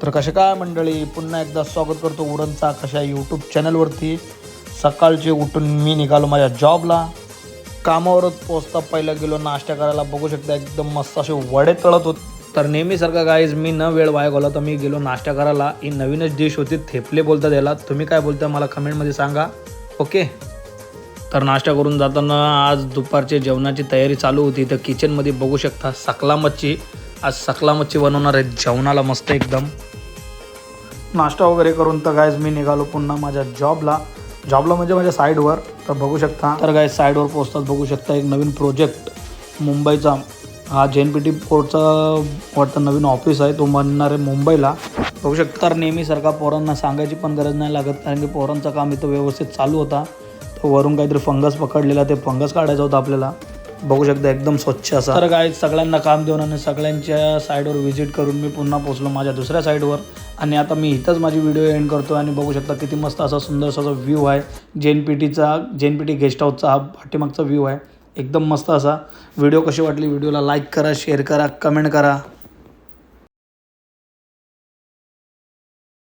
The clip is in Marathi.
तर कशा काय मंडळी, पुन्हा एकदा स्वागत करतो उडनचा कशा यूट्यूब चॅनलवरती। सकाळचे उठून मी निघालो माझ्या जॉबला। कामावरच पोचता पहिला गेलो नाश्ता करायला। बघू शकता एकदम मस्त असे वडे तळत होते। तर नेहमीसारखा गाईज मी न वेळ वाया घालवता मी गेलो नाश्ता करायला। ही नवीनच डिश होती, थेपले बोलतात याला। तुम्ही काय बोलता मला कमेंटमध्ये सांगा, ओके। तर नाश्ता करून जाताना आज दुपारच्या जेवणाची तयारी चालू होती। तर किचनमध्ये बघू शकता सकला मच्छी, आज सकला मच्छी बनवणार आहे जेवणाला मस्त एकदम। नाश्ता वगैरे करून तर गाईज मी निघालो पुन्हा माझ्या जॉबला म्हणजे माझ्या साईडवर। तर बघू शकता तर गाईज साईडवर पोहोचतात बघू शकता एक नवीन प्रोजेक्ट मुंबईचा। हा JNPT पोर्टचा वाटतं नवीन ऑफिस आहे, तो बनणार आहे मुंबईला। बघू शकता तर नेहमीसारखा पोरांना सांगायची पण गरज नाही लागत, कारण की पोरांचं काम इथं व्यवस्थित चालू होता। तो वरून काहीतरी फंगस पकडलेला, ते फंगस काढायचा होता आपल्याला। बघू शकता एकदम स्वच्छ असा। तर गाईज सगळ्यांना काम देऊन आणि सगळ्यांच्या साईडवर व्हिजिट करून मी पुन्हा पोहोचलो माझ्या दुसऱ्या साईडवर। आणि आता मी इथंच माझी व्हिडिओ एंड करतो। आणि बघू शकता किती मस्त असा सुंदरसा व्ह्यू आहे JNPT गेस्ट हाऊसचा। हा पाठीमागचा व्ह्यू आहे एकदम मस्त असा। व्हिडिओ कशी वाटली, व्हिडिओला लाईक करा, शेअर करा, कमेंट करा।